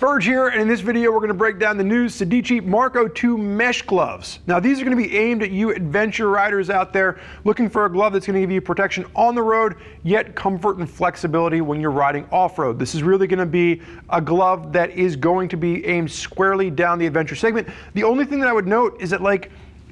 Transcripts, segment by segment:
Spurge here, and in this video we're going to break down the new Sedici Marco 2 mesh gloves. Now these are going to be aimed at you adventure riders out there looking for a glove that's going to give you protection on the road, yet comfort and flexibility when you're riding off-road. This is really going to be a glove that is going to be aimed squarely down the adventure segment. The only thing that I would note is that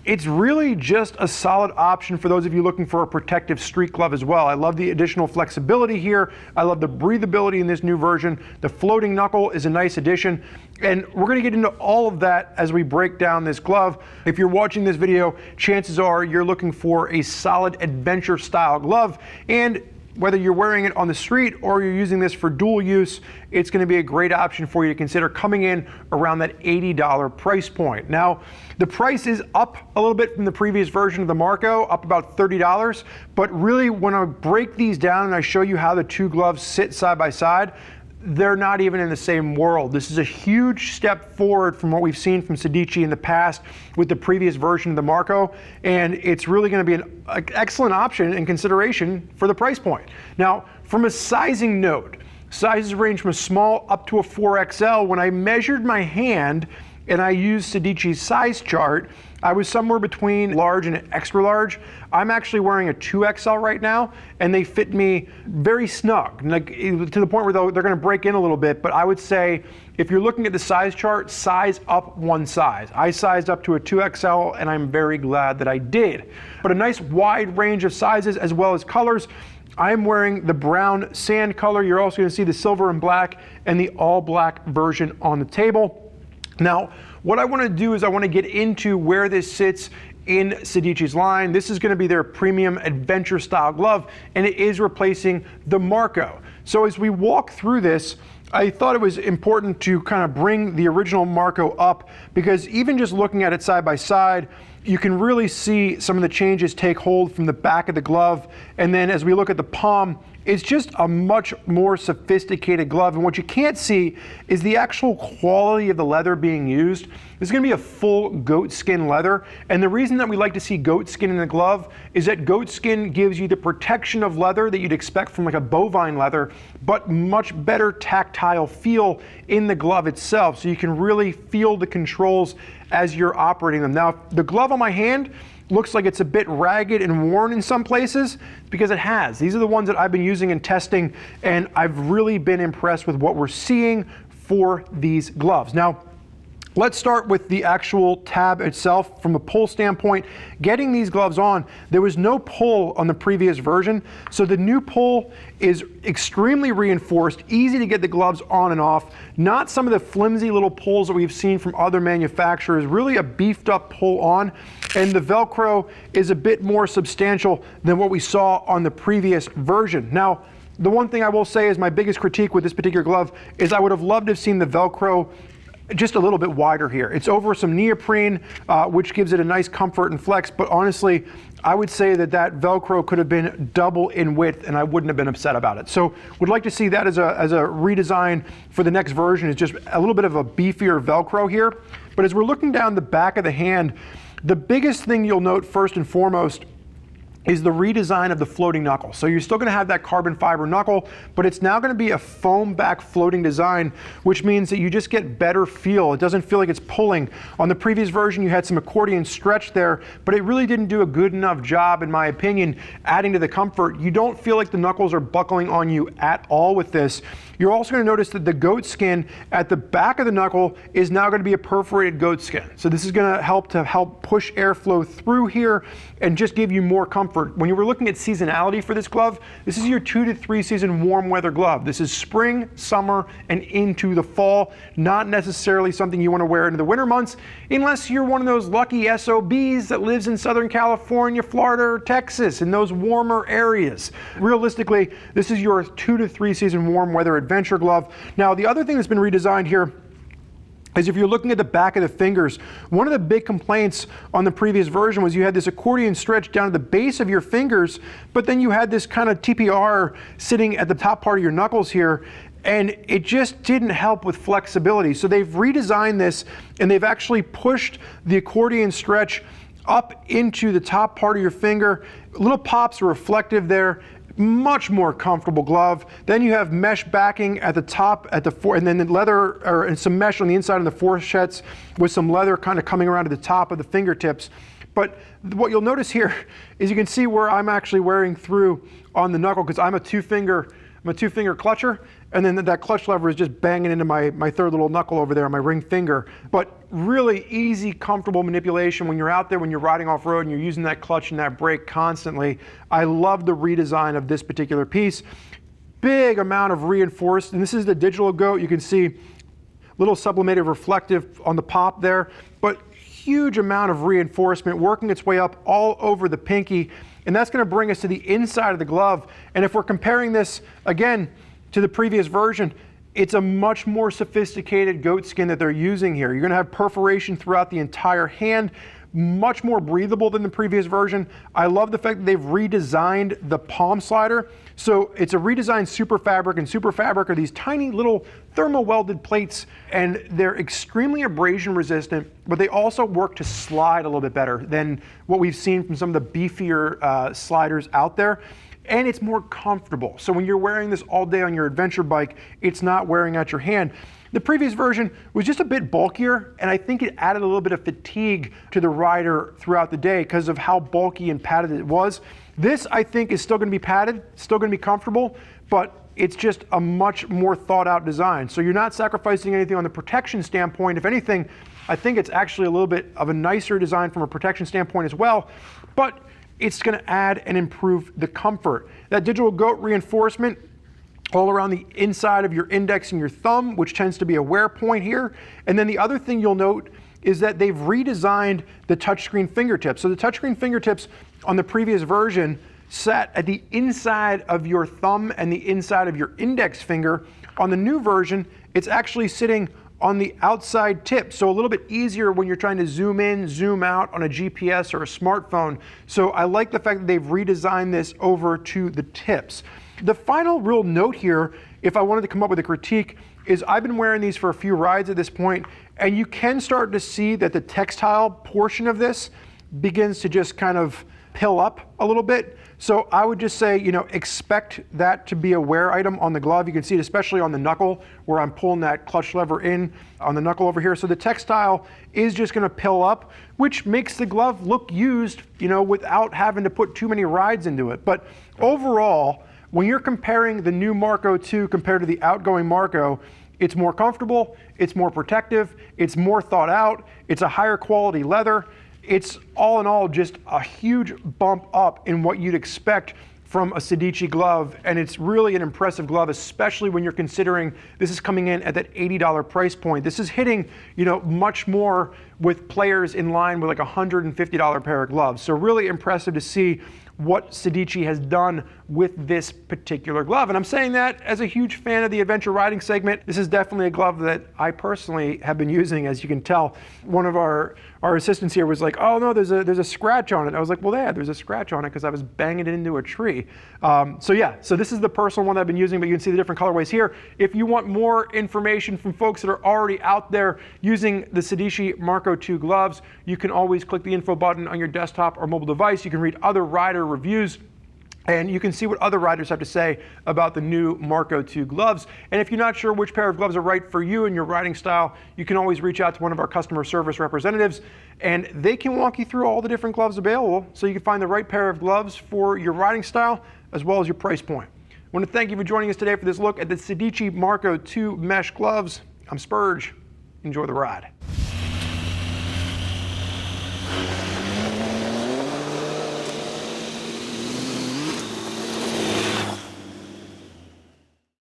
it's really just a solid option for those of you looking for a protective street glove as well. I love the additional flexibility here. I love the breathability in this new version. The floating knuckle is a nice addition. And we're gonna get into all of that as we break down this glove. If you're watching this video, chances are you're looking for a solid adventure style glove. And whether you're wearing it on the street or you're using this for dual use, it's going to be a great option for you to consider coming in around that $80 price point. Now, the price is up a little bit from the previous version of the Marco, up about $30, but really when I break these down and I show you how the two gloves sit side by side, they're not even in the same world. This is a huge step forward from what we've seen from Sedici in the past with the previous version of the Marco, and it's really going to be an excellent option and consideration for the price point. Now, from a sizing note, sizes range from a small up to a 4XL. When I measured my hand and I used Sedici's size chart, I was somewhere between large and extra large. I'm actually wearing a 2XL right now, and they fit me very snug, to the point where they're gonna break in a little bit, but I would say, if you're looking at the size chart, size up one size. I sized up to a 2XL, and I'm very glad that I did. But a nice wide range of sizes as well as colors. I'm wearing the brown sand color. You're also gonna see the silver and black and the all black version on the table. Now, what I want to do is I want to get into where this sits in Sedici's line. This is going to be their premium adventure style glove, and it is replacing the Marco. So as we walk through this, I thought it was important to kind of bring the original Marco up, because even just looking at it side by side, you can really see some of the changes take hold from the back of the glove. And then as we look at the palm, it's just a much more sophisticated glove. And what you can't see is the actual quality of the leather being used. This is gonna be a full goat skin leather. And the reason that we like to see goat skin in the glove is that goat skin gives you the protection of leather that you'd expect from like a bovine leather, but much better tactile feel in the glove itself. So you can really feel the controls as you're operating them. Now, the glove on my hand looks like it's a bit ragged and worn in some places, because it has. These are the ones that I've been using and testing, and I've really been impressed with what we're seeing for these gloves. Now, let's start with the actual tab itself. From a pull standpoint, getting these gloves on, there was no pull on the previous version, so the new pull is extremely reinforced, easy to get the gloves on and off, not some of the flimsy little pulls that we've seen from other manufacturers, really a beefed up pull on, and the Velcro is a bit more substantial than what we saw on the previous version. Now, the one thing I will say is my biggest critique with this particular glove is I would have loved to have seen the Velcro just a little bit wider here. It's over some neoprene, which gives it a nice comfort and flex, but honestly, I would say that that Velcro could have been double in width and I wouldn't have been upset about it. So would like to see that as a redesign for the next version, is just a little bit of a beefier Velcro here. But as we're looking down the back of the hand, the biggest thing you'll note first and foremost is the redesign of the floating knuckle. So you're still gonna have that carbon fiber knuckle, but it's now gonna be a foam back floating design, which means that you just get better feel. It doesn't feel like it's pulling. On the previous version, you had some accordion stretch there, but it really didn't do a good enough job, in my opinion, adding to the comfort. You don't feel like the knuckles are buckling on you at all with this. You're also gonna notice that the goat skin at the back of the knuckle is now gonna be a perforated goat skin. So this is gonna help push airflow through here and just give you more comfort. When you were looking at seasonality for this glove, this is your 2 to 3 season warm weather glove. This is spring, summer, and into the fall. Not necessarily something you want to wear into the winter months, unless you're one of those lucky SOBs that lives in Southern California, Florida, or Texas, in those warmer areas. Realistically, this is your 2 to 3 season warm weather adventure glove. Now, the other thing that's been redesigned here is if you're looking at the back of the fingers, one of the big complaints on the previous version was you had this accordion stretch down to the base of your fingers, but then you had this kind of TPR sitting at the top part of your knuckles here, and it just didn't help with flexibility. So they've redesigned this, and they've actually pushed the accordion stretch up into the top part of your finger. Little pops are reflective there. Much more comfortable glove. Then you have mesh backing at the top, and then leather, and some mesh on the inside of the fourchettes with some leather kind of coming around to the top of the fingertips. But what you'll notice here is you can see where I'm actually wearing through on the knuckle, because I'm a two-finger clutcher, and then that clutch lever is just banging into my third little knuckle over there on my ring finger. But really easy, comfortable manipulation when you're out there, when you're riding off-road and you're using that clutch and that brake constantly. I love the redesign of this particular piece. Big amount of reinforced, and this is the digital goat. You can see little sublimated reflective on the pop there, but huge amount of reinforcement working its way up all over the pinky. And that's going to bring us to the inside of the glove. And if we're comparing this, again, to the previous version, it's a much more sophisticated goat skin that they're using here. You're going to have perforation throughout the entire hand, much more breathable than the previous version. I love the fact that they've redesigned the palm slider. So it's a redesigned SuperFabric, and SuperFabric are these tiny little thermal welded plates, and they're extremely abrasion resistant, but they also work to slide a little bit better than what we've seen from some of the beefier sliders out there. And it's more comfortable. So when you're wearing this all day on your adventure bike, it's not wearing out your hand. The previous version was just a bit bulkier, and I think it added a little bit of fatigue to the rider throughout the day because of how bulky and padded it was. This, I think, is still going to be padded, still going to be comfortable, but it's just a much more thought out design. So you're not sacrificing anything on the protection standpoint. If anything, I think it's actually a little bit of a nicer design from a protection standpoint as well, but it's going to add and improve the comfort. That digital goat reinforcement all around the inside of your index and your thumb, which tends to be a wear point here. And then the other thing you'll note is that they've redesigned the touchscreen fingertips. So the touchscreen fingertips on the previous version sat at the inside of your thumb and the inside of your index finger. On the new version, it's actually sitting on the outside tip, so a little bit easier when you're trying to zoom in, zoom out on a GPS or a smartphone. So I like the fact that they've redesigned this over to the tips. The final real note here, if I wanted to come up with a critique, is I've been wearing these for a few rides at this point, and you can start to see that the textile portion of this begins to just kind of pill up a little bit. So I would just say, expect that to be a wear item on the glove. You can see it especially on the knuckle where I'm pulling that clutch lever in on the knuckle over here. So the textile is just going to pill up, which makes the glove look used, without having to put too many rides into it. But overall, when you're comparing the new Marco 2 compared to the outgoing Marco, it's more comfortable, it's more protective, it's more thought out, it's a higher quality leather. It's all in all just a huge bump up in what you'd expect from a Sedici glove, and it's really an impressive glove, especially when you're considering this is coming in at that $80 price point. This is hitting, much more with players in line with like a $150 pair of gloves. So really impressive to see what Sedici has done with this particular glove. And I'm saying that as a huge fan of the adventure riding segment. This is definitely a glove that I personally have been using, as you can tell. One of our assistants here was like, oh no, there's a scratch on it. I was like, well, yeah, there's a scratch on it because I was banging it into a tree. So this is the personal one that I've been using, but you can see the different colorways here. If you want more information from folks that are already out there using the Sedici Marco 2 gloves, you can always click the info button on your desktop or mobile device. You can read other rider reviews, and you can see what other riders have to say about the new Marco 2 gloves. And if you're not sure which pair of gloves are right for you and your riding style, you can always reach out to one of our customer service representatives, and they can walk you through all the different gloves available so you can find the right pair of gloves for your riding style as well as your price point. I want to thank you for joining us today for this look at the Sedici Marco 2 mesh gloves. I'm Spurge. Enjoy the ride.